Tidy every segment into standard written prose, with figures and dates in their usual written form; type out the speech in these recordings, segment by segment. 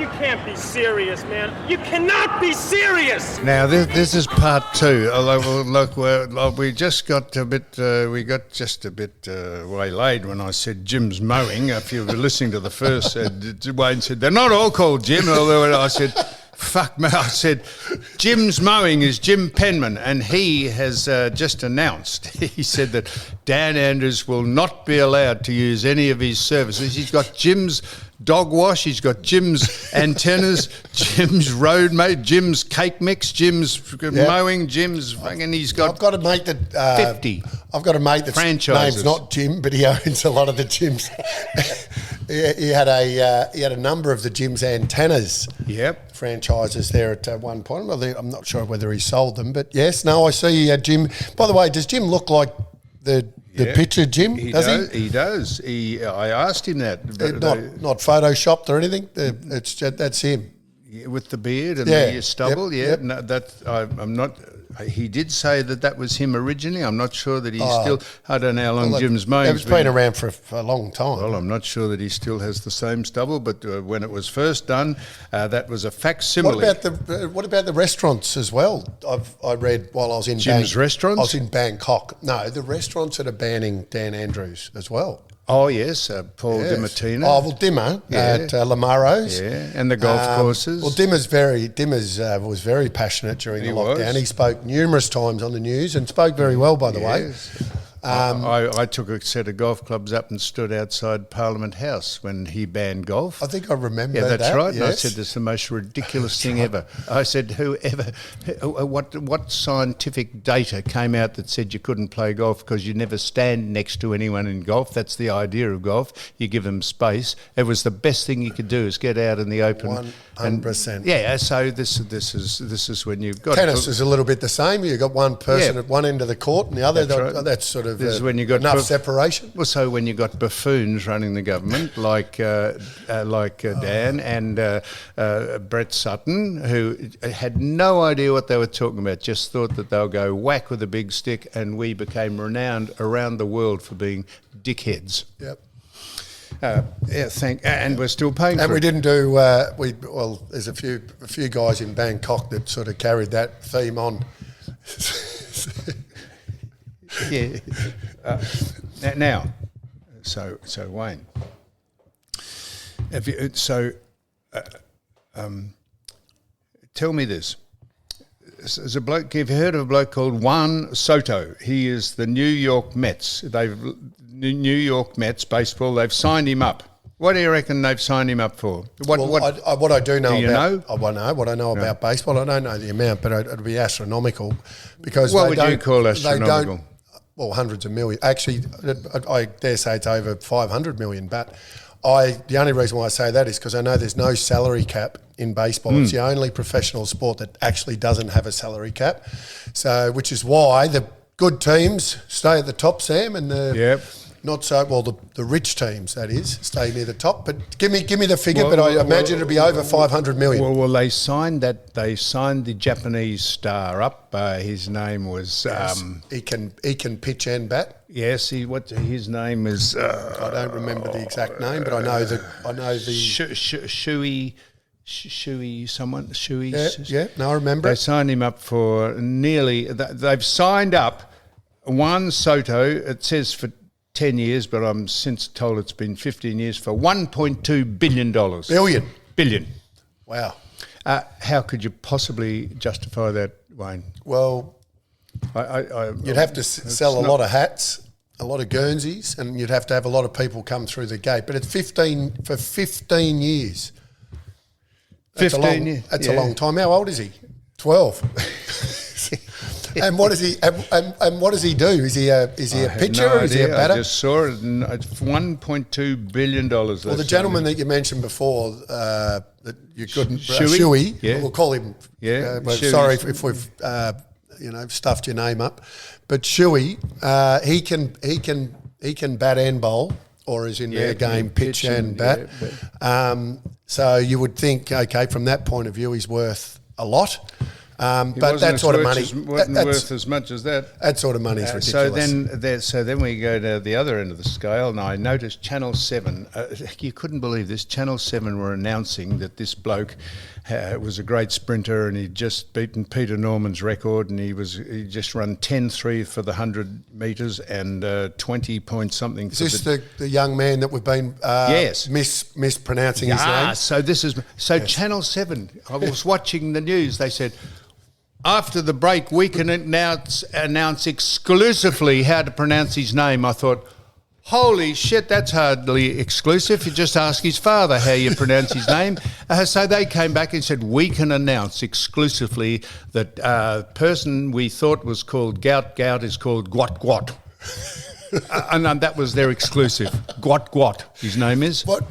You can't be serious, man. You cannot be serious. Now this is part two. Although look, we just got a bit waylaid when I said Jim's mowing. If you were listening to the first, Wayne said they're not all called Jim. Although I said, fuck me, I said Jim's mowing is Jim Penman, and he has just announced. He said that Dan Andrews will not be allowed to use any of his services. He's got Jim's dog wash, he's got Jim's antennas, Jim's road mate, Jim's cake mix, Jim's mowing, Jim's fucking. He's got. I've got a mate that 50. I've got a mate that's franchises. name's not Jim, but he owns a lot of the gyms. he had a number of the gym's antennas. Yep. Franchises there at one point. I'm not sure whether he sold them, but yes. No, I see Jim. By the way, does Jim look like the picture, Jim? He does. He does. I asked him that. Not photoshopped or anything. That's him. With the beard and the stubble, yep. No, I'm not. He did say that was him originally. I'm not sure that he's still. I don't know how long Jim's mowing. It's been around for a long time. Well, I'm not sure that he still has the same stubble, but when it was first done, that was a facsimile. What about the restaurants as well? I read while I was in Jim's restaurants. I was in Bangkok. No, the restaurants that are banning Dan Andrews as well. Oh, yes, Paul Dimartino. Oh, well, Dimmer at Lamaro's. Yeah, and the golf courses. Well, Dimmer's was very passionate during the lockdown. He spoke numerous times on the news and spoke very well, by the way. I took a set of golf clubs up and stood outside Parliament House when he banned golf. I think I remember that. Yeah, that's right. Yes. And I said, "This is the most ridiculous thing ever." I said, what scientific data came out that said you couldn't play golf because you never stand next to anyone in golf? That's the idea of golf. You give them space. It was the best thing you could do is get out in the open. 100%. Yeah, so this is when you've got tennis is a little bit the same. You've got one person at one end of the court and the other. That's sort of this is when you got enough separation. Well, so when you got buffoons running the government like Dan and Brett Sutton, who had no idea what they were talking about, just thought that they'll go whack with a big stick, and we became renowned around the world for being dickheads. Yep. And we're still paying for it. And we didn't do. There's a few guys in Bangkok that sort of carried that theme on. Yeah. Now, so Wayne, tell me this. There's a bloke. Have you heard of a bloke called Juan Soto? He is the New York Mets. New York Mets baseball. They've signed him up. What do you reckon they've signed him up for? What I do know what I know about baseball. I don't know the amount, but it'll be astronomical because what would you call astronomical? Well, hundreds of million. Actually, I dare say it's over 500 million. But the only reason why I say that is because I know there's no salary cap in baseball. It's the only professional sport that actually doesn't have a salary cap. So, which is why the good teams stay at the top, Sam, and not so well. The rich teams, that is, stay near the top. But give me the figure. But I imagine it'll be over 500 million. Well, they signed that. They signed the Japanese star up. His name was. He can pitch and bat. Yes, his name is. I don't remember the exact name, but I know the Shui. Yeah. No, I remember. They signed him up for nearly. They've signed up Juan Soto. It says for 10 years, but I'm since told it's been 15 years for $1.2 billion. Billion. Wow. How could you possibly justify that, Wayne? Well, you'd have to sell a lot of hats, a lot of Guernseys, and you'd have to have a lot of people come through the gate. But it's 15 years. That's 15 years. That's a long time. How old is he? 12. And what does he? And what does he do? Is he a pitcher or is he a batter? I just saw it. It's $1.2 billion. Well, the gentleman that you mentioned before that you couldn't, Shui. We'll call him. Yeah. Sorry if we've stuffed your name up, but Shui, he can bat and bowl, or as in their game, pitch and bat. So you would think, okay, from that point of view, he's worth a lot. But that sort of money wasn't worth as much as that. That sort of money is ridiculous. So then we go to the other end of the scale, and I noticed Channel 7. You couldn't believe this. Channel 7 were announcing that this bloke was a great sprinter, and he'd just beaten Peter Norman's record, and he just run 10.3 for the 100 metres and 20 point something. Is this the young man that we've been yes mispronouncing his name? So Channel 7. I was watching the news. They said, after the break, we can announce exclusively how to pronounce his name. I thought, holy shit, that's hardly exclusive. You just ask his father how you pronounce his name. So they came back and said, we can announce exclusively that person we thought was called Gout is called Gwat. And that was their exclusive. Gwat, his name is. What?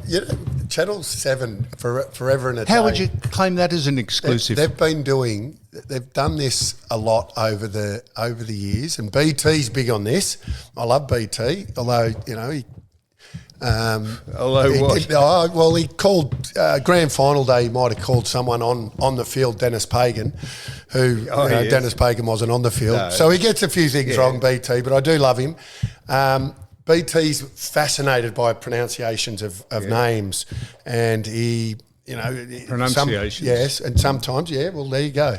Channel 7 forever and a day. How would you claim that as an exclusive? They've done this a lot over the years, and BT's big on this. I love BT, although he he called grand final day. He might have called someone on the field, Dennis Pagan, who yes. Dennis Pagan wasn't on the field, no. so he gets a few things wrong. BT, but I do love him. BT's fascinated by pronunciations of names, and he. Pronunciations. Yes, and sometimes, well, there you go.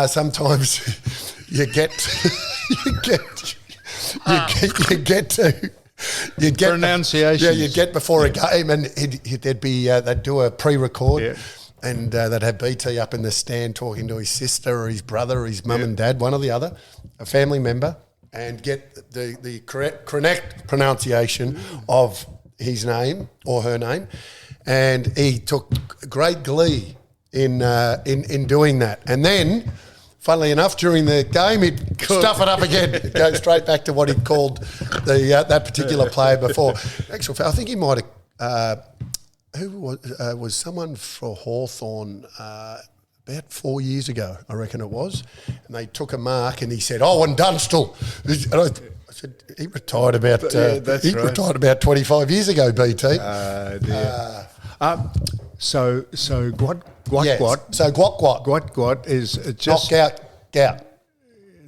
Sometimes you get pronunciations. You get before a game, and they'd do a pre-record, and they'd have BT up in the stand talking to his sister or his brother or his mum and dad, one or the other, a family member, and get the correct pronunciation of his name or her name. And he took great glee in doing that. And then, funnily enough, during the game, he'd stuff it up again, go straight back to what he'd called that particular player before. Actually, I think he might have. Who was someone for Hawthorn about 4 years ago, I reckon it was, and they took a mark, and he said, and Dunstall. And I said, he retired about retired about 25 years ago, BT. So Gwat. So Gwat is just gout.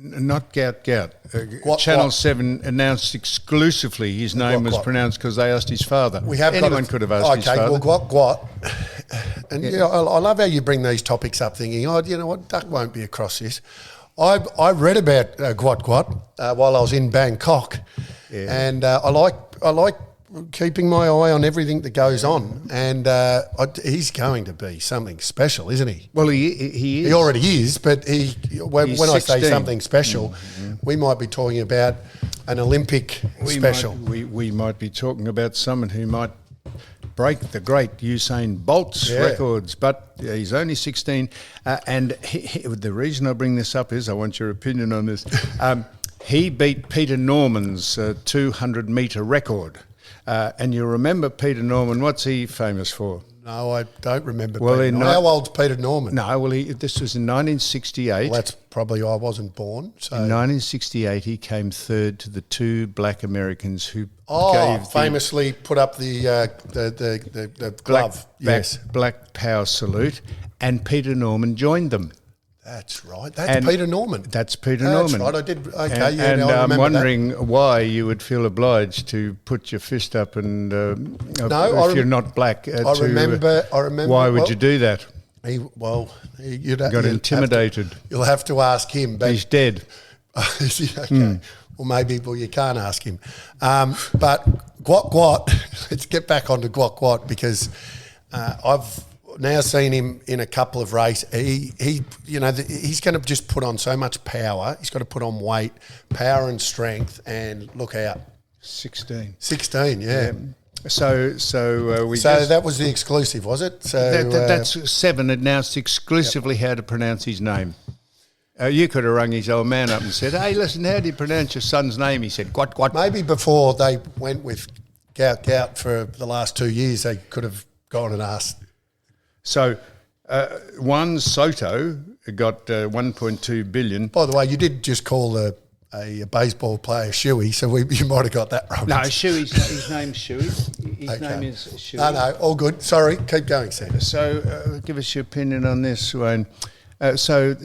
Not gout. Gwat. Channel 7 announced exclusively his name was pronounced because they asked his father. Anyone could have asked his father. Okay, well, Gwat. And I love how you bring these topics up thinking, you know what, Duck won't be across this. I read about Gwat while I was in Bangkok, and I like keeping my eye on everything that goes on, and he's going to be something special, isn't he? Well, he is. He already is, but when I say 16. something special, we might be talking about an Olympic special. We might be talking about someone who might break the great Usain Bolt's records, but he's only 16. And the reason I bring this up is I want your opinion on this. He beat Peter Norman's 200-metre record. And you remember Peter Norman, what's he famous for? No, I don't remember. Well, Peter Norman. How old's Peter Norman? No, well, this was in 1968. Well, that's probably I wasn't born. So. In 1968, he came third to the two black Americans who famously put up the glove. Black power salute, and Peter Norman joined them. That's right. That's Peter Norman. That's Peter Norman. That's right. I did. Okay, I remember I'm wondering that. why you would feel obliged to put your fist up and if you're not black. I remember. Why would you do that? You'd got intimidated. You'll have to ask him. But he's dead. Okay. Well, you can't ask him. But Gwat. Let's get back onto Gwat because I've now seen him in a couple of races. He's going to just put on so much power. He's got to put on weight, power and strength, and look out. 16, yeah. So that was the exclusive, was it? So that's 7 announced exclusively how to pronounce his name. You could have rung his old man up and said, "Hey, listen, how do you pronounce your son's name?" He said, "Gwat." Maybe before they went with gout for the last 2 years, they could have gone and asked. So Juan Soto got 1.2 billion. By the way, you did just call a baseball player Shuey, so you might have got that wrong. No, Shuey's his name's Shuey. His name is Shuey. No, all good. Sorry, keep going, Sam. So give us your opinion on this, Wayne. So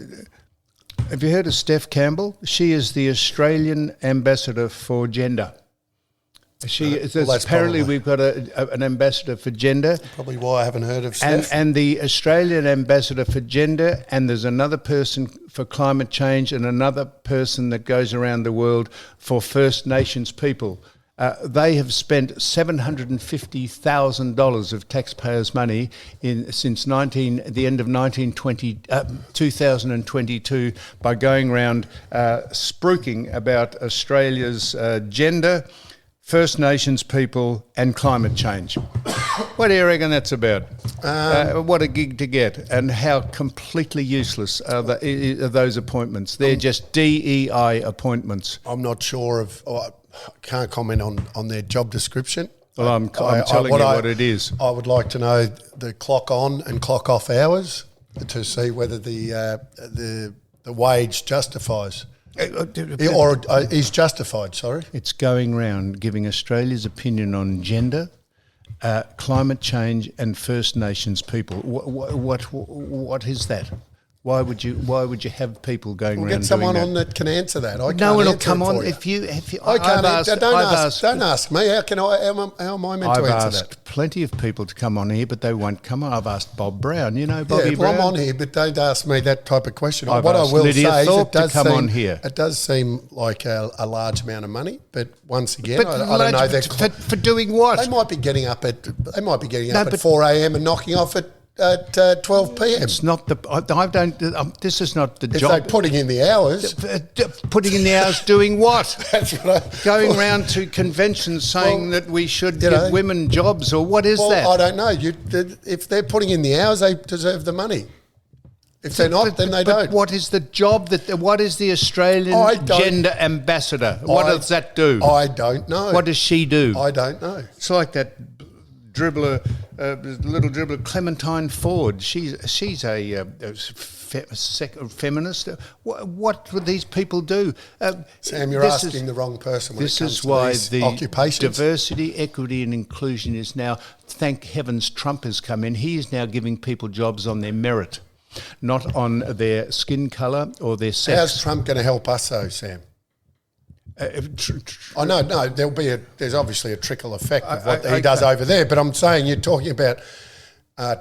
Have you heard of Steph Campbell? She is the Australian ambassador for gender. Apparently we've got an ambassador for gender. Probably why I haven't heard of Steph. And the Australian ambassador for gender, and there's another person for climate change and another person that goes around the world for First Nations people. They have spent $750,000 of taxpayers' money since the end of 2022 by going around spruiking about Australia's gender, First Nations people and climate change. What do you reckon that's about? What a gig to get, and how completely useless are those appointments. They're just DEI appointments. I'm not sure of... I can't comment on their job description. Well, I'm telling you what it is. I would like to know the clock on and clock off hours to see whether the wage justifies... or is justified, sorry. It's going round giving Australia's opinion on gender, climate change and First Nations people. What is that? Why would you have people going around? Get someone doing on that can answer that. No one will come on if you. I can't. Don't ask me. How can I? How am I meant to answer that? I've asked plenty of people to come on here, but they won't come on. I've asked Bob Brown. You know Bobby Brown. I'm on here, but don't ask me that type of question. I've what I asked will Lydia say Thorpe is it does on here. It does seem like a large amount of money, but once again, I don't know. For doing what? They might be getting up at 4 a.m. and knocking off at 12 p.m. It's not the. I don't. This is not the if job. they're putting in the hours. Putting in the hours, doing what? That's what Going round to conventions saying that we should give women jobs, or what is that? I don't know. If they're putting in the hours, they deserve the money. If they're not, then they don't. What is the job what is the Australian gender ambassador? What does that do? I don't know. What does she do? I don't know. It's like that dribbler, little dribbler Clementine Ford. She's a feminist. What would these people do? Sam, you're asking the wrong person. This is why the diversity, equity, and inclusion is now. Thank heavens, Trump has come in. He is now giving people jobs on their merit, not on their skin colour or their sex. How's Trump going to help us, though, Sam? No. There's obviously a trickle effect of what he does over there. But I'm saying you're talking about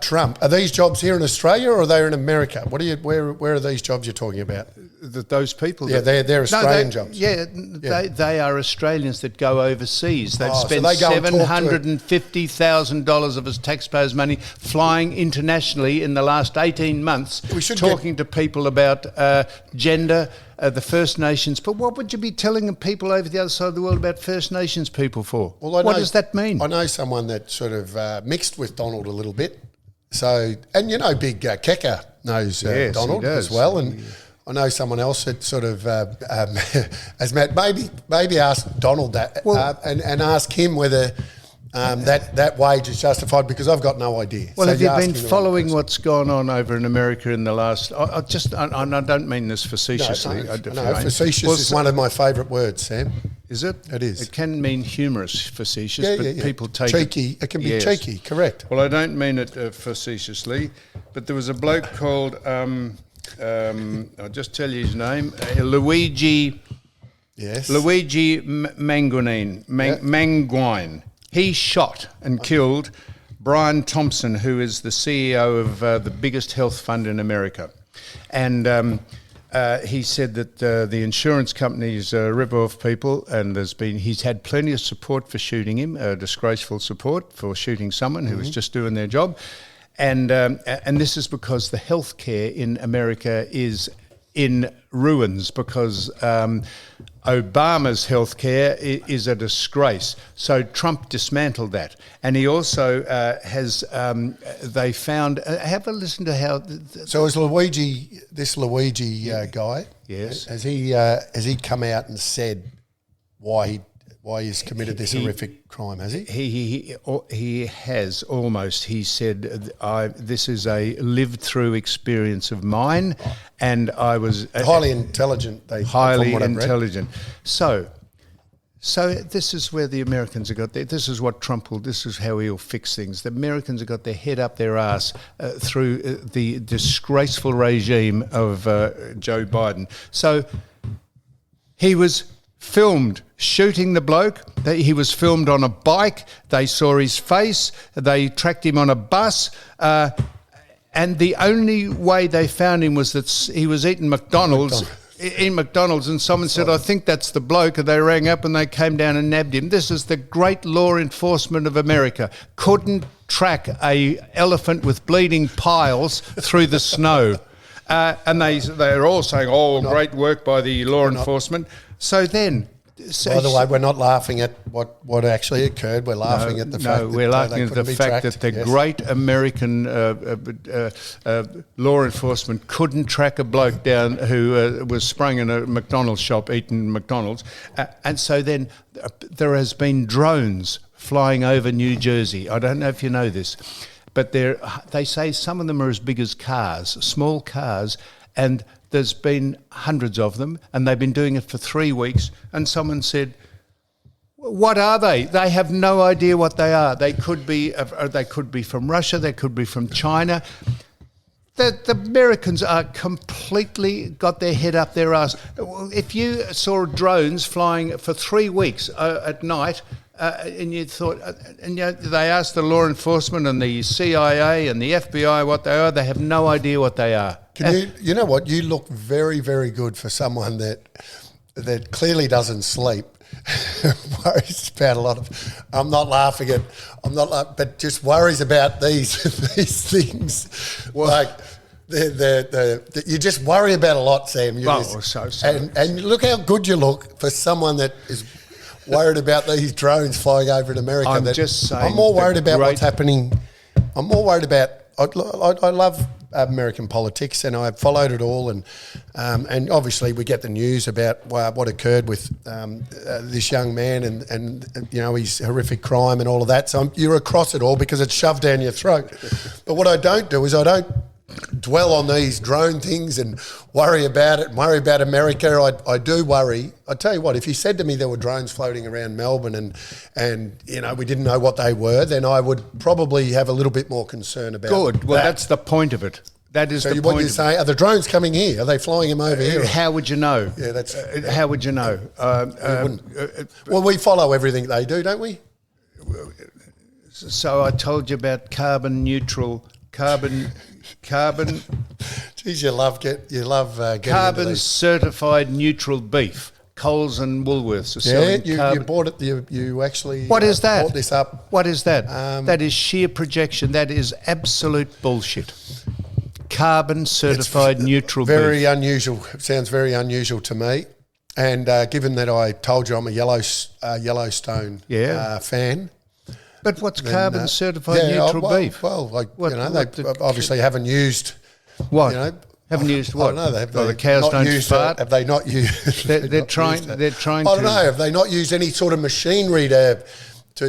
Trump. Are these jobs here in Australia or are they in America? Where are these jobs you're talking about? Those people? Yeah, they're Australian jobs. Yeah, they are Australians that go overseas. They've spent $750,000 of his taxpayers' money flying internationally in the last 18 months, talking to people about gender, the First Nations. But what would you be telling people over the other side of the world about First Nations people for? Well, what does that mean? I know someone that sort of mixed with Donald a little bit. So, and Big Kecker knows Donald as well. And I know someone else that sort of has met, maybe ask Donald that and ask him whether that wage is justified, because I've got no idea. Well, have you been following what's gone on over in America in the last... I don't mean this facetiously. No, facetious is one of my favourite words, Sam. Is it? It is. It can mean humorous, facetious, but people take cheeky. It can be cheeky, correct. Well, I don't mean it facetiously, but there was a bloke called... I'll just tell you his name. Luigi... Yes. Luigi Manguine. He shot and killed Brian Thompson, who is the CEO of the biggest health fund in America. And he said that the insurance companies rip off people, and he's had plenty of support for shooting him, disgraceful support for shooting someone who was just doing their job. And this is because the healthcare in America is in ruins, because Obama's healthcare is a disgrace. So Trump dismantled that. And he also they found, have a listen to how... So is this Luigi guy, yes, has he come out and said why he's committed this horrific crime, has he? He has almost. He said, this is a lived-through experience of mine, and I was... highly intelligent. Highly intelligent. So So this is where the Americans have got their, this is what Trump will, this is how he'll fix things. The Americans have got their head up their ass through the disgraceful regime of Joe Biden. So he was filmed shooting the bloke. He was filmed on a bike. They saw his face. They tracked him on a bus. And the only way they found him was that he was eating McDonald's. In McDonald's, and someone said, I think that's the bloke, and they rang up and they came down and nabbed him. This is the great law enforcement of America. Couldn't track a elephant with bleeding piles through the snow. And they're all saying, great work by the law enforcement. So then... By the way, we're not laughing at what actually occurred. We're laughing at the fact that we're laughing at the fact that the great American law enforcement couldn't track a bloke down who was sprung in a McDonald's shop eating McDonald's. And so then there has been drones flying over New Jersey. I don't know if you know this, but they say some of them are as big as cars, small cars, and there's been hundreds of them, and they've been doing it for 3 weeks. And someone said, "What are they? They have no idea what they are. They could be from Russia. They could be from China." The Americans are completely got their head up their ass. If you saw drones flying for 3 weeks at night, and you thought, and they asked the law enforcement and the CIA and the FBI what they are, they have no idea what they are. You know what? You look very, very good for someone that clearly doesn't sleep. Worries about a lot of. But just worries about these things. Well, like you just worry about a lot, Sam. And look how good you look for someone that is worried about these drones flying over in America. I'm just saying. I'm more worried about what's happening. I'm more worried about. I love American politics, and I've followed it all, and obviously we get the news about what occurred with this young man and his horrific crime and all of that. So you're across it all because it's shoved down your throat. But what I don't do is I don't dwell on these drone things and worry about it and worry about America. I do worry. I tell you what, if you said to me there were drones floating around Melbourne and we didn't know what they were, then I would probably have a little bit more concern about Good. Well, that. That's the point of it. That is the point. What you're saying, are the drones coming here? Are they flying them over here? How would you know? Yeah, that's. How would you know? Well, we follow everything they do, don't we? So I told you about carbon. Geez, you love getting carbon certified neutral beef. Coles and Woolworths are selling you bought it. You actually. What is that? Brought this up. What is that? That is sheer projection. That is absolute bullshit. Carbon certified neutral beef. Very unusual. Sounds very unusual to me. And given that I told you I'm a Yellowstone fan. But what's carbon certified neutral beef? Well, they obviously haven't used what. Haven't used what? I don't know. The cows don't fart. Have they not used? They're trying. I don't know. Have they not used any sort of machinery to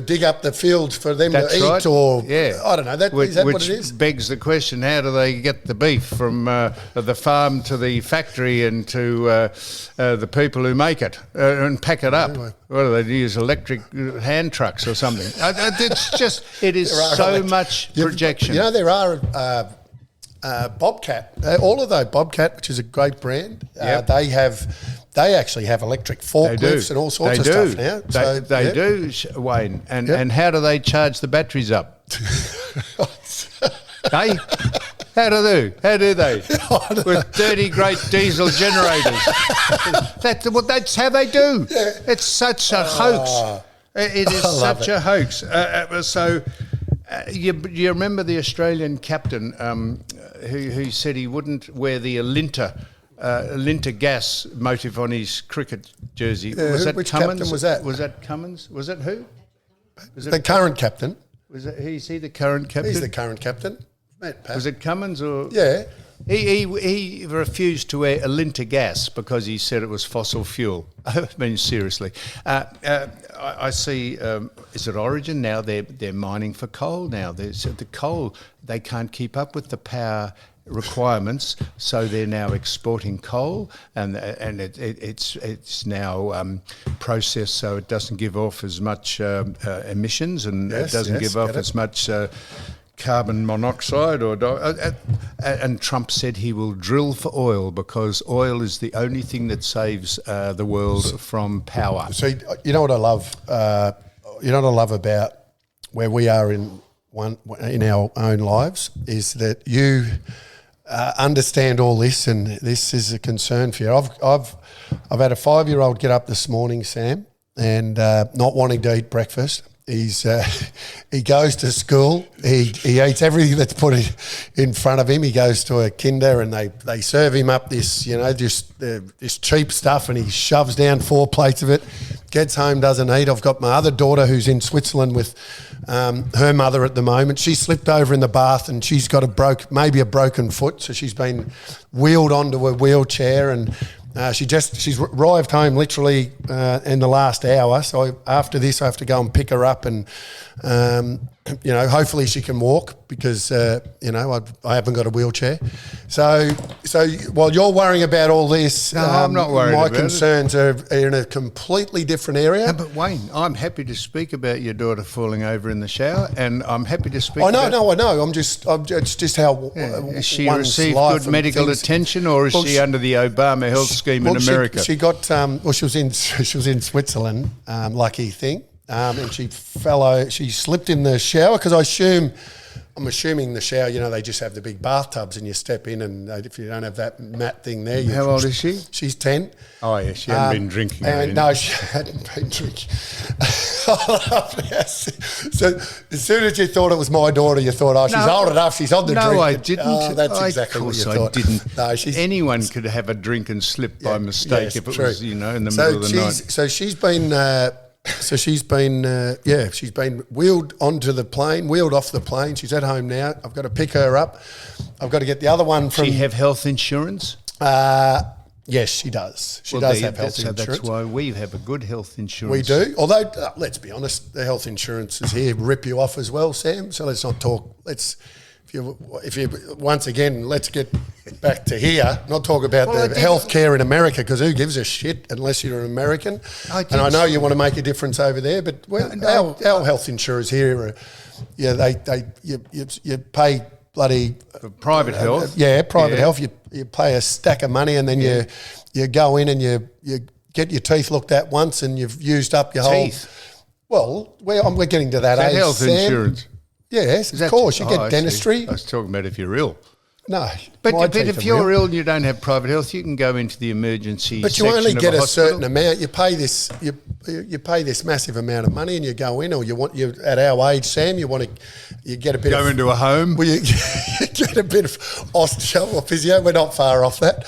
dig up the fields for them to eat? Right. Or I don't know. Is that what it is? Which begs the question: how do they get the beef from the farm to the factory and to the people who make it and pack it up? Anyway. What do they use? Electric hand trucks or something? It is so much projection. There are. Bobcat, all of those Bobcat, which is a great brand. They actually have electric forklifts and all sorts of stuff now. They do, Wayne. And how do they charge the batteries up? Hey, how do they? With dirty, great diesel generators. That's how they do. Yeah. It's such a hoax. It is such a hoax. You remember the Australian captain who said he wouldn't wear the Alinta gas motif on his cricket jersey? Which Cummins? captain was that? Was that Cummins? Was it who? The current captain. Is he the current captain? He's the current captain. Was it Cummins or? Yeah. He refused to wear Alinta gas because he said it was fossil fuel. I mean, seriously. I see, is it Origin now? They're mining for coal now. The coal, they can't keep up with the power requirements, so they're now exporting coal, and it's now processed so it doesn't give off as much emissions, and it doesn't give off as much carbon monoxide and Trump said he will drill for oil because oil is the only thing that saves the world from power. So you know what I love? You know what I love about where we are in our own lives is that you understand all this, and this is a concern for you. I've had a 5-year-old get up this morning, Sam, and not wanting to eat breakfast. He goes to school. He eats everything that's put in front of him. He goes to a kinder and they serve him up this, this cheap stuff, and he shoves down 4 plates of it. Gets home, doesn't eat. I've got my other daughter who's in Switzerland with her mother at the moment. She slipped over in the bath and she's got maybe a broken foot, so she's been wheeled onto a wheelchair, and she's arrived home literally in the last hour. So after this, I have to go and pick her up, and hopefully she can walk because I haven't got a wheelchair. So while you're worrying about all this, no, I'm not worried. My about concerns are in a completely different area. No, but Wayne, I'm happy to speak about your daughter falling over in the shower, and I'm happy to speak. I know. It's just how has she one's received life good medical attention, or is she under the Obama health scheme in America? She got she was in Switzerland, lucky thing, and she she slipped in the shower because I'm assuming the shower, they just have the big bathtubs and you step in, and if you don't have that mat thing there. How old is she? She's 10. Oh, yeah, she hadn't been drinking. No, she hadn't been drinking. So as soon as you thought it was my daughter, you thought, she's old enough, she's on the drink. No, I didn't. Oh, that's exactly what you thought. I didn't. No, anyone could have a drink and slip by mistake if it was, in the middle of the night. So she's been... she's been wheeled onto the plane, wheeled off the plane. She's at home now. I've got to pick her up. I've got to get the other one from... Does she have health insurance? Yes, she does. She does have health insurance. So that's why we have a good health insurance. We do. Although, let's be honest, the health insurances here rip you off as well, Sam. So let's not talk... If you once again, let's get back to here. Not talk about the healthcare in America, because who gives a shit unless you're an American? And I know you want to make a difference over there, but our health insurers here, you pay bloody for private health. Private health. You pay a stack of money, and then you go in and you get your teeth looked at once, and you've used up your teeth. Well, we're getting to that age. Health insurance. Yes, of course. You get dentistry. I was talking about if you're ill. No. But if you're ill and you don't have private health, you can go into the emergency section. But you only get a certain amount. You pay this massive amount of money, and you go in, or you at our age, Sam, you get a bit go into a home. Well, you get a bit of osteo or physio. We're not far off that.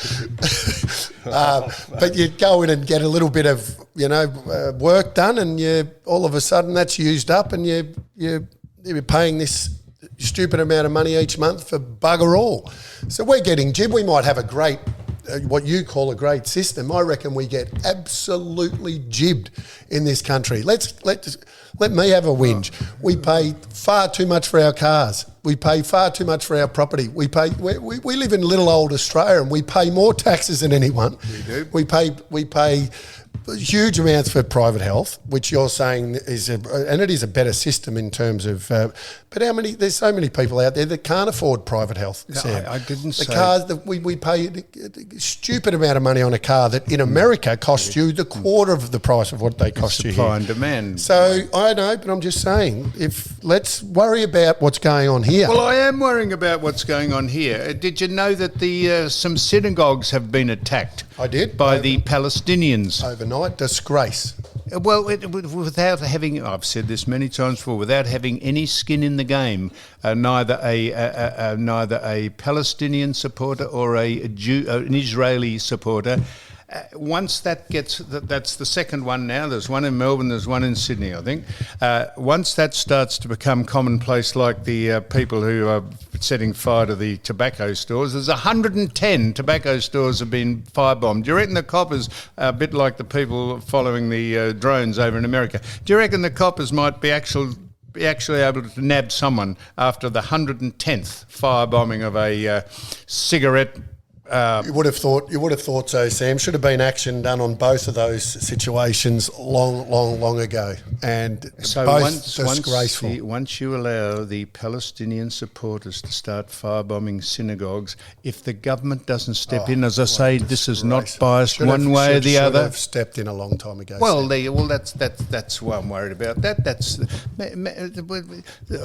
But you go in and get a little bit of work done, and all of a sudden that's used up, and you're paying this stupid amount of money each month for bugger all. So we're getting jibbed. We might have a great, what you call a great system. I reckon we get absolutely jibbed in this country. Let me have a whinge. We pay far too much for our cars. We pay far too much for our property. We live in little old Australia, and we pay more taxes than anyone. We do. We pay huge amounts for private health, which you're saying and it is a better system in terms of. But there's so many people out there that can't afford private health. No, Sam. I didn't say. The cars that we pay a stupid amount of money on a car that in America costs you the quarter of the price of what they cost you here. Supply and demand. So I know, but I'm just saying, let's worry about what's going on here. Well, I am worrying about what's going on here. Did you know that some synagogues have been attacked? I did. By the Palestinians. Overnight. Disgrace. Well, without having, I've said this many times before, without having any skin in the game, neither a Palestinian supporter or an Israeli supporter. Once that's the second one now. There's one in Melbourne, there's one in Sydney, I think. Once that starts to become commonplace, like the people who are setting fire to the tobacco stores, there's 110 tobacco stores have been firebombed. Do you reckon the coppers, a bit like the people following the drones over in America, do you reckon the coppers might be be actually able to nab someone after the 110th firebombing of a cigarette. You would have thought so, Sam. Should have been action done on both of those situations long ago, and So both disgraceful. once you allow the Palestinian supporters to start firebombing synagogues, if the government doesn't step in, as I say, this is not biased one way or the other. Should have stepped in a long time ago. Well, Sam. that's what I'm worried about. I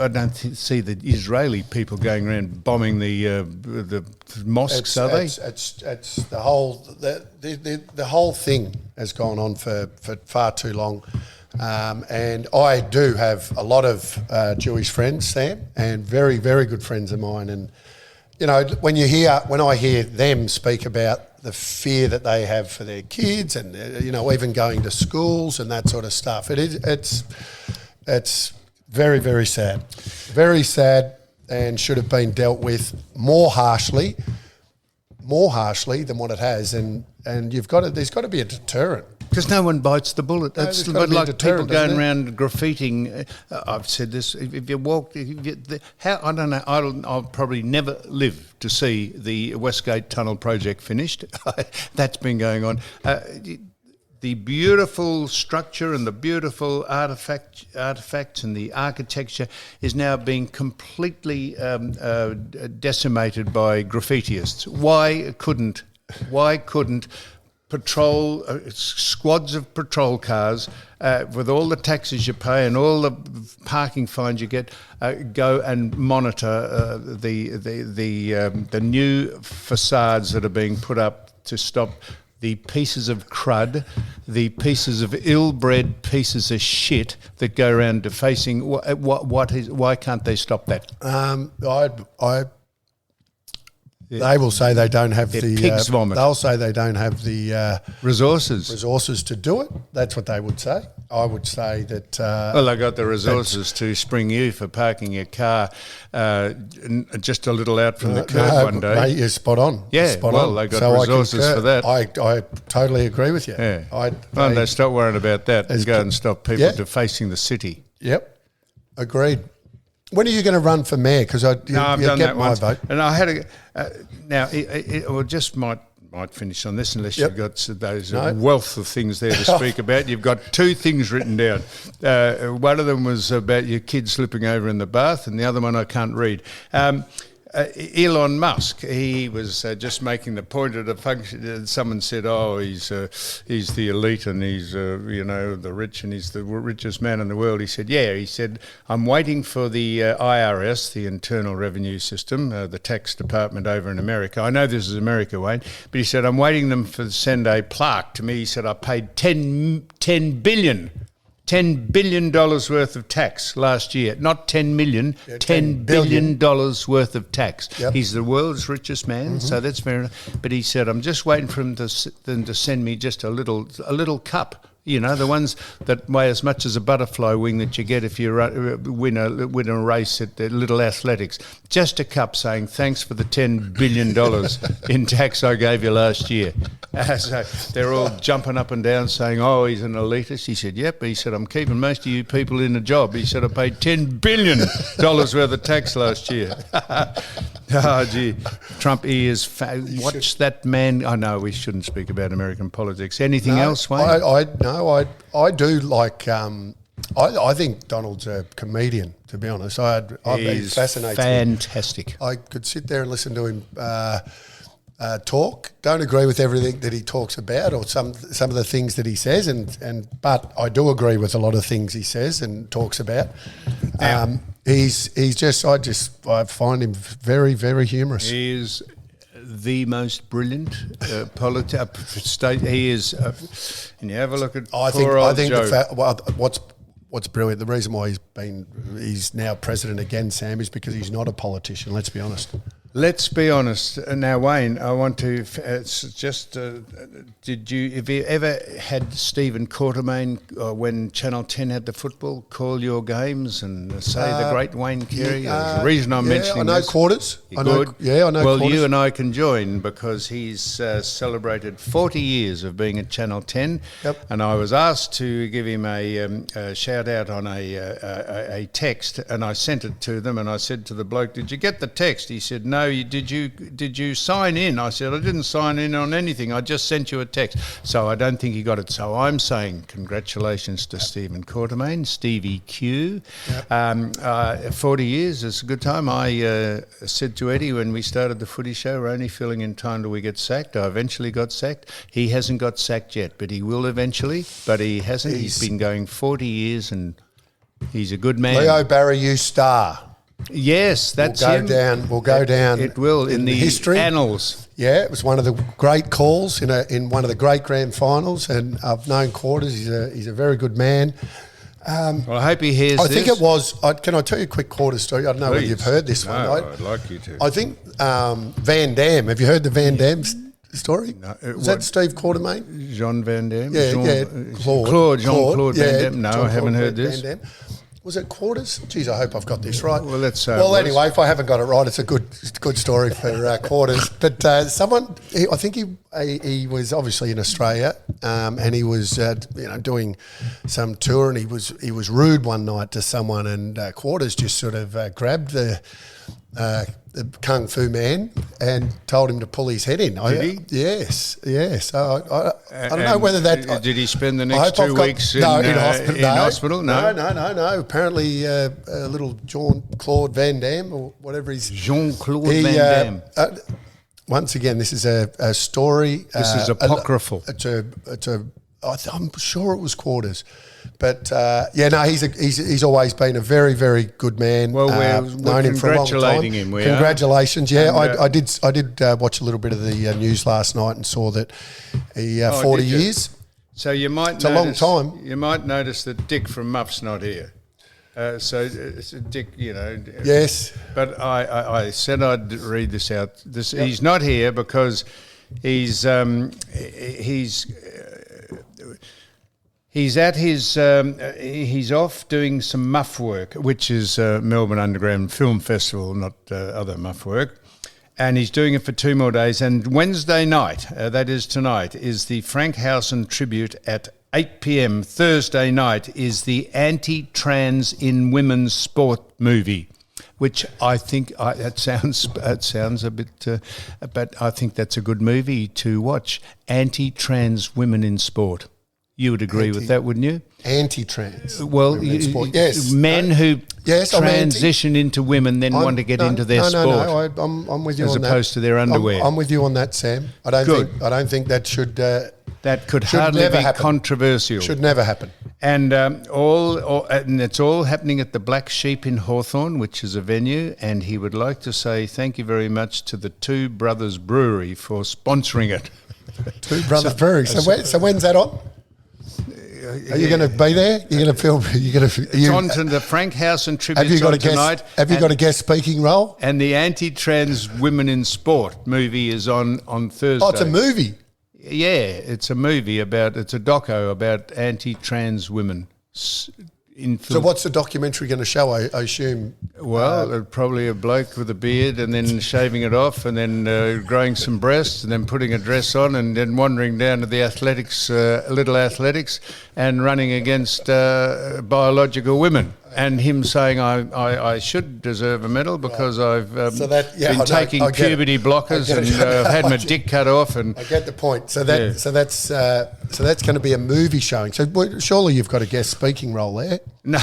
don't see the Israeli people going around bombing the mosques, are they? It's the whole thing has gone on for far too long, and I do have a lot of Jewish friends, Sam, and very, very good friends of mine. And you know, when I hear them speak about the fear that they have for their kids, and even going to schools and that sort of stuff, it's very, very sad, and should have been dealt with more harshly than what it has, and there's got to be a deterrent. Because no one bites the bullet. No, It's there's gotta be a like people deterrent, going doesn't it? around graffitiing. I've said this. If you walk, I don't know. I'll probably never live to see the Westgate Tunnel project finished. That's been going on. The beautiful structure and the beautiful artifacts and the architecture is now being completely decimated by graffitiists. Why couldn't patrol squads of patrol cars with all the taxes you pay and all the parking fines you get go and monitor the new facades that are being put up to stop the pieces of crud, the pieces of ill-bred pieces of shit that go around defacing. Why can't they stop that? They will say they don't have the pig's vomit. They'll say they don't have the Resources. to do it. That's what they would say. I would say that. Well, they got the resources to spring you for parking your car just a little out from the curb one day. Mate, you're spot on. Yeah, spot well, on. they got So resources for that. I totally agree with you. Yeah. They stop worrying about that and go and stop people Yeah. defacing the city. Yep, agreed. When are you going to run for mayor? Because I've done that my once. vote. And I had now it just might finish on this unless you've got those wealth of things there to speak about. You've got two things written down. One of them was about your kid slipping over in the bath, and the other one I can't read. Elon Musk, he was just making the point of the function. Someone said, "Oh, he's the elite and he's the rich and he's the richest man in the world." He said, "Yeah." He said, "I'm waiting for the IRS, the Internal Revenue System, the tax department over in America. I know this is America, Wayne, but he said I'm waiting them to send a plaque to me." He said, "I paid $10 billion worth of tax last year. Not 10 million, $10 billion worth of tax." Yep. He's the world's richest man, so that's fair enough. But he said, "I'm just waiting for them to send me just a little cup. You know, the ones that weigh as much as a butterfly wing that you get if you win a race at the Little Athletics. Just a cup saying, thanks for the $10 billion in tax I gave you last year." So they're all jumping up and down saying, "Oh, he's an elitist." He said, "Yep." He said, "I'm keeping most of you people in a job." He said, "I paid $10 billion worth of tax last year." Oh, gee. Trump, he is... watch that man. I know we shouldn't speak about American politics. Anything else, Wayne? I do like. I think Donald's a comedian. To be honest, He's fascinating. fantastic. I could sit there and listen to him talk. Don't agree with everything that he talks about or some of the things that he says, but I do agree with a lot of things he says and talks about. I find him very, very humorous. He is the most brilliant state. He is, and you have a look at I old think Joe. what's brilliant. The reason why he's now president again, Sam, is because he's not a politician. Let's be honest. Let's be honest. Now, Wayne, I want to. It's just. Have you ever had Stephen Quartermain when Channel 10 had the football call your games and say the great Wayne Carey? There's a reason I'm mentioning I know this. Quarters. I know Well, Quarters. you and I can join because he's celebrated 40 years of being at Channel 10. Yep. And I was asked to give him a shout out on a text, and I sent it to them. And I said to the bloke, "Did you get the text?" He said, "No. Did you sign in?" I said, "I didn't sign in on anything. I just sent you a text." So I don't think he got it. So I'm saying congratulations to Stephen Quartermain, Stevie Q. Yep. 40 years is a good time. I said to Eddie when we started the footy show, we're only filling in time till we get sacked. I eventually got sacked. He hasn't got sacked yet, but he will eventually. But he hasn't. He's been going 40 years and he's a good man. Leo Barriou star. Yes, that's him. We'll go down. It will in the history annals. Yeah, it was one of the great calls in one of the great grand finals, and I've known Quarters. He's a very good man. Well, I hope he hears I this. think it was. Can I tell you a quick Quarters story? I don't know whether you've heard this one. No, Right? I'd like you to. I think Van Damme. Have you heard the Van Damme story? No, was that Steve Quartermain? Jean Van Damme? Claude Jean-Claude yeah, Van Damme. No, Jean-Claude I haven't heard Van this. Damme. Was it Quarters? Geez, I hope I've got this right. Well, let's say anyway, if I haven't got it right, it's a good story for Quarters. But I think he was obviously in Australia, and he was doing some tour, and he was rude one night to someone, and Quarters just sort of grabbed the kung fu man and told him to pull his head in. Did he? Yes. I don't know whether that. Did he spend the next 2 weeks in hospital? No. Apparently, little Jean-Claude Van Damme or whatever he's. Jean-Claude Van Damme. Once again, this is a story. This is apocryphal. I'm sure it was Quarters. But he's always been a very, very good man. Well, we're known him for a long time. Congratulating him. Congratulations! Yeah, I did watch a little bit of the news last night and saw that he 40 years. So you might. It's a long time. You might notice that Dick from Muff's not here. So it's Dick, Yes. But I said I'd read this out. He's not here because he's off doing some muff work, which is Melbourne Underground Film Festival, not other muff work. And he's doing it for 2 more days. And Wednesday night, that is tonight, is the Frank Howson tribute at 8 p.m. Thursday night is the anti-trans in women's sport movie, which I think that sounds a bit, but I think that's a good movie to watch. Anti-trans women in sport. You would agree with that, wouldn't you? Anti-trans. Well, yes. Men who Yes, transition into women then want to get into their sport. No, I'm with you on that. As opposed to their underwear. I'm with you on that, Sam. I don't think that should. That could hardly be happen. Controversial. Should never happen. And and it's all happening at the Black Sheep in Hawthorn, which is a venue. And he would like to say thank you very much to the Two Brothers Brewery for sponsoring it. Two Brothers Brewery. So when's that on? Are you going to be there? You're going to film? It's on to the Frank Howson tribute tonight. Have you got a guest speaking role? And the Anti-Trans Women in Sport movie is on Thursday. Oh, it's a movie. Yeah, it's a movie it's a doco about anti-trans women. So what's the documentary going to show, I assume? Well, probably a bloke with a beard and then shaving it off and then growing some breasts and then putting a dress on and then wandering down to the athletics, little athletics, and running against biological women. And him saying, I should deserve a medal because I've been taking puberty blockers and had my dick cut off. And I get the point. So that's going to be a movie showing. So surely you've got a guest speaking role there. No.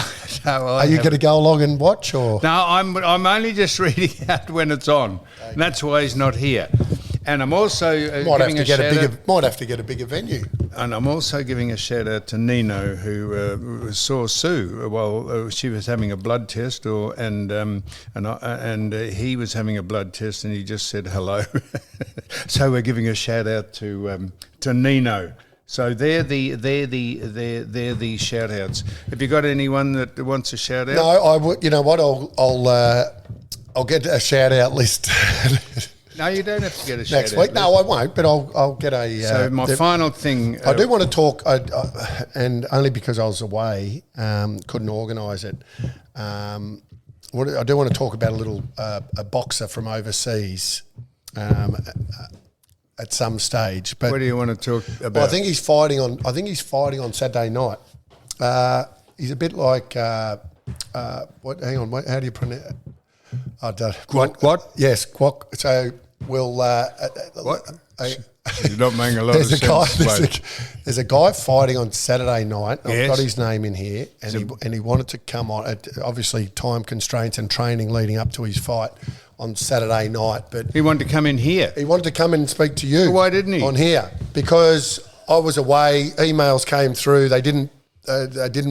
Are you going to go along and watch, or? No, I'm only just reading out when it's on. Okay. And that's why he's not here. And I'm also might have to get a bigger venue. And I'm also giving a shout out to Nino, who saw Sue while she was having a blood test, and he was having a blood test, and he just said hello. So we're giving a shout out to Nino. So they're the shout outs. Have you got anyone that wants a shout out? No, I would. You know what? I'll get a shout out list. No, you don't have to get a shout Next week. No, I won't. But I'll get a. So my final thing. I do want to talk, and only because I was away, couldn't organise it. I do want to talk about a boxer from overseas at some stage. But what do you want to talk about? Well, I think he's fighting on Saturday night. He's a bit like what? Hang on, how do you pronounce it? What? Yes, Quack. So we'll. What? You're not making a lot of sense. There's a guy fighting on Saturday night. Yes. I've got his name in here, and he wanted to come on. Obviously, time constraints and training leading up to his fight on Saturday night. But He wanted to come in here. he wanted to come in and speak to you. Why didn't he? On here, because I was away. Emails came through. They didn't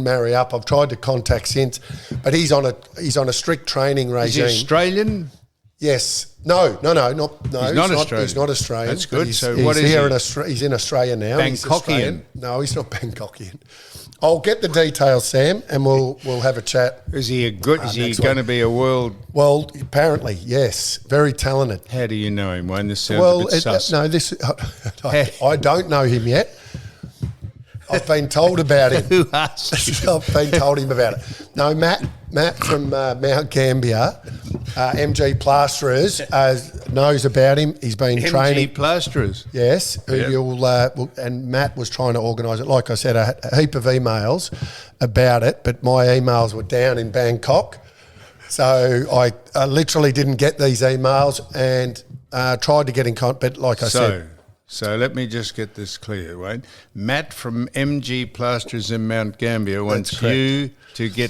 marry up. I've tried to contact since, but he's on a strict training Is he regime. Australian? Yes. No. He's not Australian. He's not Australian. That's good. He's, So he's what is here he? He's in Australia now. He's Bangkokian? Australian. No, he's not Bangkokian. I'll get the details, Sam, and we'll have a chat. Is he is he next going to week. be a world? Well, apparently, yes. Very talented. How do you know him, Wayne? This sounds a bit sus. No, I don't know him yet. I've been told about him. Who asked you? I've been told him about it. No, Matt from Mount Gambier, MG Plasterers, knows about him. He's been training. MG Plasterers. Yes, Yep. and Matt was trying to organise it. Like I said, a heap of emails about it, but my emails were down in Bangkok. So I literally didn't get these emails and tried to get in contact, but like I said. So let me just get this clear, Wayne. Matt from MG Plasters in Mount Gambier wants you to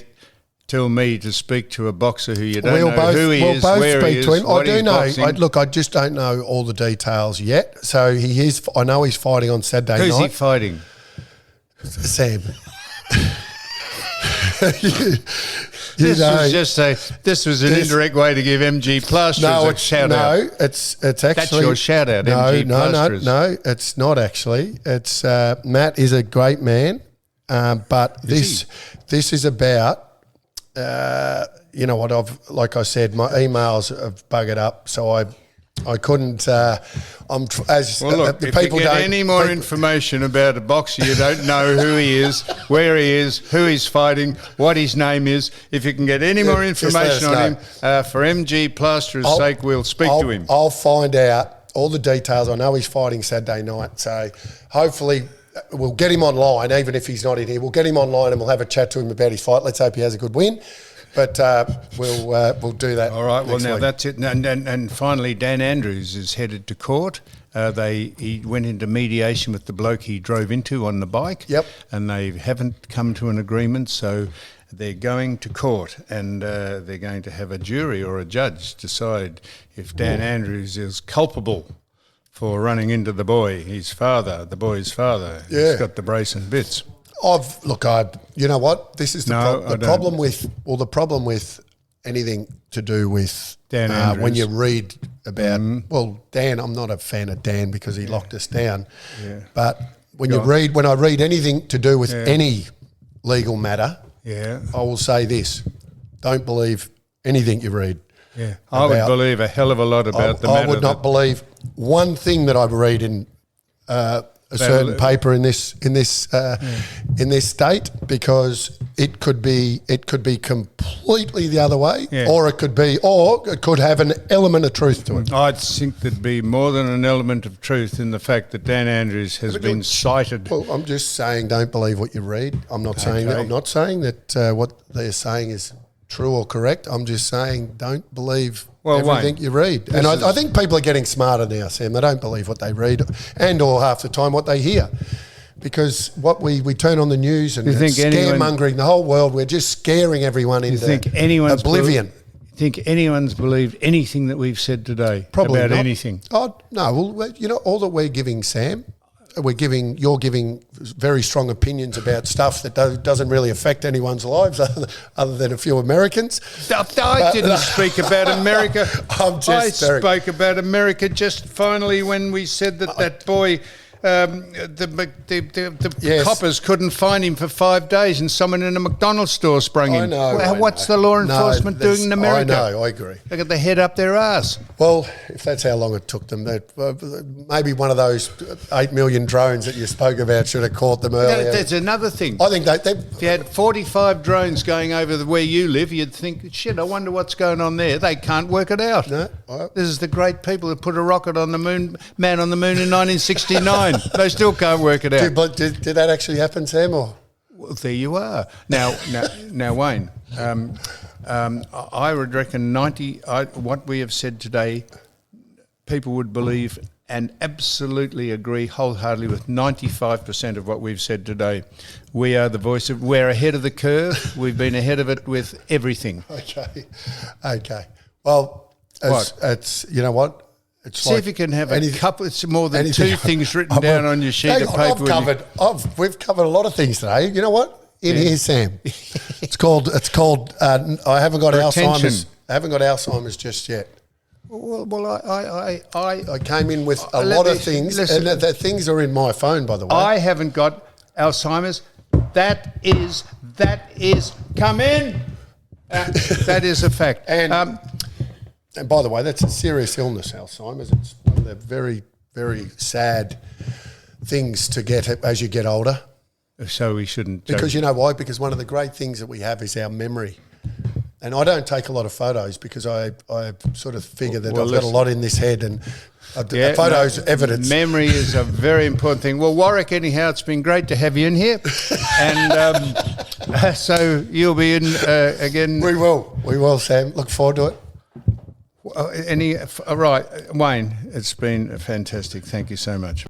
tell me to speak to a boxer who you don't know who he is, where he is, to him. what I do he's know. boxing. I just don't know all the details yet. So he is. I know he's fighting on Saturday Who's night. he fighting? Sam. This was an indirect way to give MG Plasters a shout out. No, it's actually That's your shout out, MG Plasters. No, it's not actually. It's Matt is a great man, but this is about what like I said, my emails have buggered up, so I couldn't. If you get any more information about a boxer you don't know who he is, where he is, who he's fighting, what his name is, if you can get any more information on him, for MG Plaster's sake, we'll speak to him. I'll find out all the details. I know he's fighting Saturday night, so hopefully we'll get him online, even if he's not in here. We'll get him online and we'll have a chat to him about his fight. Let's hope he has a good win. But we'll do that. All right. Well, now week. that's it. And finally, Dan Andrews is headed to court. He went into mediation with the bloke he drove into on the bike. Yep. And they haven't come to an agreement, so they're going to court, and they're going to have a jury or a judge decide if Dan Andrews is culpable for running into the boy's father. Yeah. He's got the brace and bits. You know what? This is the problem with anything to do with Dan Andrews. when you read about. Well, Dan, I'm not a fan of Dan because he locked us down. Yeah. But when I read anything to do with any legal matter, I will say this: don't believe anything you read. Yeah, I would believe a hell of a lot about the matter. I would not believe one thing that I read in a certain paper in this state, because it could be completely the other way, or it could have an element of truth to it. I think there'd be more than an element of truth in the fact that Dan Andrews has been cited. Well, I'm just saying, don't believe what you read. I'm not saying that. I'm not saying that what they're saying is true or correct. I'm just saying, don't believe everything you read. And I think people are getting smarter now, Sam. They don't believe what they read, or half the time what they hear. Because what we turn on the news and scaremongering the whole world, we're just scaring everyone into oblivion. You think anyone's believed anything that we've said today? Probably about not. anything? Oh, no. Well, all that we're giving, Sam, you're giving very strong opinions about stuff that doesn't really affect anyone's lives other than a few Americans. I didn't speak about America. I spoke about America just finally when we said that boy the Yes. coppers couldn't find him for 5 days, and someone in a McDonald's store sprung him. What's the law enforcement doing in America? I know, I agree. They got their head up their ass. Well, if that's how long it took them, maybe one of those 8 million drones that you spoke about should have caught them earlier. There's another thing. I think If you had 45 drones going over where you live, you'd think, shit, I wonder what's going on there. They can't work it out. No, This is the great people who put a rocket on the moon, man on the moon in 1969. They still can't work it out. did that actually happen, Sam? Or? Well, there you are. Now, Wayne, I would reckon what we have said today, people would believe and absolutely agree wholeheartedly with 95% of what we've said today. We are the voice of. We're ahead of the curve. We've been ahead of it with everything. Okay. Well, it's you know what. See if you can have a couple. It's more than two things written down on your sheet of paper. We've covered a lot of things today. You know what? Here, Sam. It's called. I haven't got Alzheimer's. I haven't got Alzheimer's just yet. Well, I came in with a lot of things, and the things are in my phone, by the way. I haven't got Alzheimer's. That is. Come in. That is a fact. And by the way, that's a serious illness, Alzheimer's. It's one of the very, very sad things to get as you get older. So we shouldn't. Because you know why? Because one of the great things that we have is our memory. And I don't take a lot of photos because I sort of figure that I've got a lot in this head, and photos evidence. Memory is a very important thing. Well, Warwick, anyhow, it's been great to have you in here. And so you'll be in again. We will, Sam. Look forward to it. Right, Wayne, it's been fantastic. Thank you so much.